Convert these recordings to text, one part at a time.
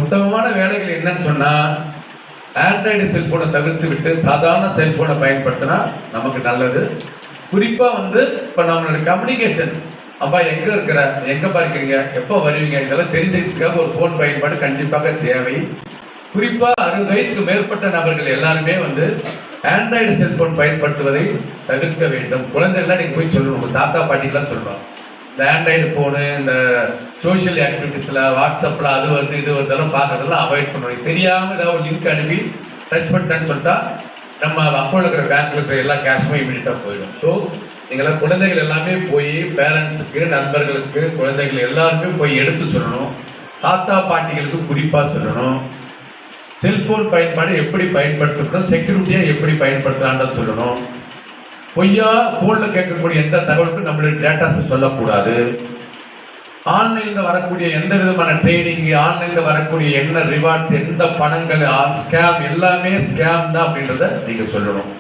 உத்தமமான வேலைகள் என்னன்னு சொன்னா ஆண்ட்ராய்டு செல்போனை தவிர்த்து விட்டு சாதாரண செல்போனை பயன்படுத்தினா நமக்கு நல்லது. குறிப்பா இப்ப நம்மளோட கம்யூனிகேஷன், அப்பா எங்க இருக்கிற, எங்க பார்க்கிறீங்க, எப்போ வருவீங்க, இதெல்லாம் தெரிஞ்சுக்கிறதுக்காக ஒரு போன் பயன்பாடு கண்டிப்பாக தேவை. குறிப்பா 60 வயசுக்கு மேற்பட்ட நபர்கள் எல்லாருமே ஆண்ட்ராய்டு செல்போன் பயன்படுத்துவதை தவிர்க்க வேண்டும். குழந்தைகள்லாம் நீங்க போய் சொல்லணும், உங்க தாத்தா பாட்டிக்கெல்லாம் சொல்லணும். இந்த ஆண்ட்ராய்டு ஃபோனு, இந்த சோஷியல் ஆக்டிவிட்டீஸில் வாட்ஸ்அப்பில் அது இது இதெல்லாம் பார்க்கறதெல்லாம் அவாய்ட் பண்ணணும். தெரியாமல் ஏதாவது லிங்க் அனுப்பி டச் பண்ணிட்டேன்னு சொல்லிட்டா நம்ம அப்போ இருக்கிற பேங்க்ல இருக்கிற எல்லா கேஷுமே இமீடியட்டாக போயிடும். ஸோ நீங்களாம் குழந்தைகள் எல்லாமே போய் பேரண்ட்ஸுக்கு, நண்பர்களுக்கு, குழந்தைகள் எல்லாருமே போய் எடுத்து சொல்லணும். தாத்தா பாட்டிகளுக்கு குறிப்பாக சொல்லணும். செல்போன் பயன்பாடு எப்படி பயன்படுத்தணும், செக்யூரிட்டியாக எப்படி பயன்படுத்தலான்னு சொல்லணும். பொய்யா போன்ல கேட்கக்கூடிய எந்த தகவலுக்கும் நம்மளுடைய டேட்டாஸை சொல்லக்கூடாது. ஆன்லைன்ல வரக்கூடிய எந்த விதமான ட்ரேடிங், ஆன்லைன்ல வரக்கூடிய என்ன ரிவார்ட்ஸ், எந்த பணங்கள், ஸ்கேம், எல்லாமே ஸ்கேம் தான் அப்படின்றத நீங்க சொல்லணும்.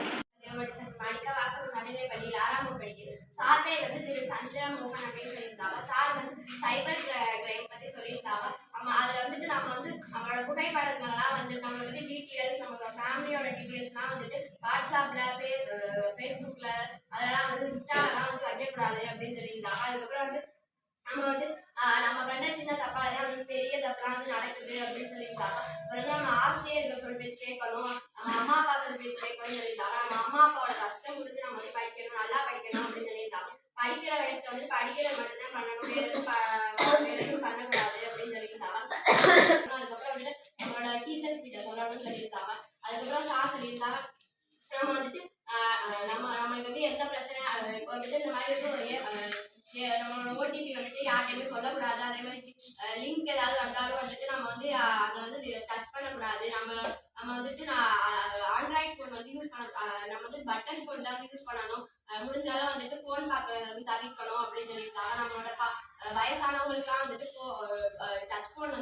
வாட்ஸ்அப்ல, ஃபேஸ்புக்ல அதெல்லாம் இன்ஸ்டாலாம் வைக்கக்கூடாது அப்படின்னு சொல்லியிருந்தாங்க. அதுக்கப்புறம் நம்ம நம்ம பண்ண சின்ன தப்பாலதான் பெரிய தப்பெல்லாம் நடக்குது அப்படின்னு சொல்லியிருந்தாங்க. நம்ம ஆசிரியர்கள் சொல் பேச்சு கேட்கணும், நம்ம அம்மா அப்பா சொல் பேச்சு கேட்கணும்னு சொல்லியிருந்தாங்க. நம்ம அம்மா அப்பாவோட கஷ்டம் கொடுத்து நம்ம படிக்கணும், நல்லா படிக்கணும் அப்படின்னு சொல்லியிருந்தாங்க. படிக்கிற வயசுல படிக்கிறது மட்டும்தான் பண்ணணும், வேற எதுவும் பண்ணக்கூடாது அப்படின்னு சொல்லியிருந்தாங்க. அதுக்கப்புறம் நம்மளோட டீச்சர்ஸ் கிட்ட சொல்லணும்னு சொல்லியிருந்தாங்க. அதுக்கப்புறம் சார் சொல்லியிருந்தாங்க, நம்ம நம்மளுக்கு எந்த பிரச்சனை இப்போ இந்த மாதிரி நம்மளோட ஓடிபி யார்கிட்டயுமே சொல்லக்கூடாது. அதே மாதிரி லிங்க் ஏதாவது வந்தாலும் நம்ம அதை டச் பண்ணக்கூடாது. நம்ம ஆண்ட்ராய்ட் ஃபோன் யூஸ் பண்ண, நம்ம பட்டன் ஃபோன் தான் யூஸ் பண்ணணும். முடிஞ்சாலும் ஃபோன் பார்க்கறது தவிர்க்கணும் அப்படின்னு சொல்லியிருந்தாங்க. நம்மளோட வயசானவங்களுக்குலாம் டச் ஃபோன்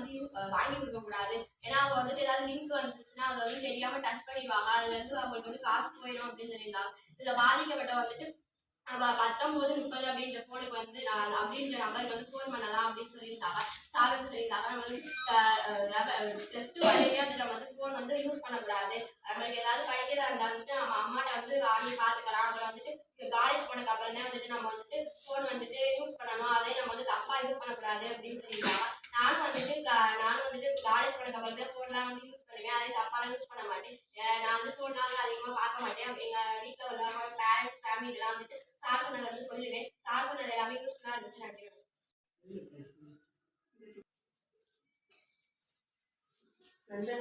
வாங்கி கொடுக்க கூடாது. ஏன்னா அவங்க ஏதாவது லிங்க் வந்துச்சுன்னா அதை தெரியாம டச் பண்ணிடுவாங்க. அதுல இருந்து அவங்களுக்கு காசு போயிடும் அப்படின்னு சொல்லியிருந்தாங்க. இதுல பாதிக்கப்பட்ட 19, 30 அப்படின்ற போனுக்கு அப்படின்ற நபருக்கு ஃபோன் பண்ணலாம் அப்படின்னு சொல்லியிருந்தாங்க. சார்னு சொல்லியிருந்தாங்க. நம்ம +2 வரையுமே நம்ம ஃபோன் யூஸ் பண்ணக்கூடாது. நம்மளுக்கு ஏதாவது படிக்கிறதா இருந்தா நம்ம அம்மாட்ட வாங்கி பார்த்துக்கலாம். அப்புறம் காலேஜ் போனதுக்கு அப்புறம் தான் நம்ம ஃபோன் யூஸ் பண்ணணும். அதே நம்ம தப்பா யூஸ் பண்ணக்கூடாது அப்படின்னு சொல்லியிருந்தாங்க. நானும் காலேஜ் போனதுக்கு அப்புறம் தான் ஃபோன்லாம் யூஸ் பண்ணுவேன். அதே தப்பாலாம் யூஸ் பண்ண மாட்டேன். நான் ஃபோன்லாம் அதிகமாக பார்க்க மாட்டேன். எங்க வீட்டில் உள்ளவங்க, பேரண்ட்ஸ், ஃபேமிலிலாம் சார் சொன்னதை சொல்லுவேன். சார் சொன்னது எல்லாமே யூஸ்ஃபுல்லாக இருந்துச்சு. நன்றி.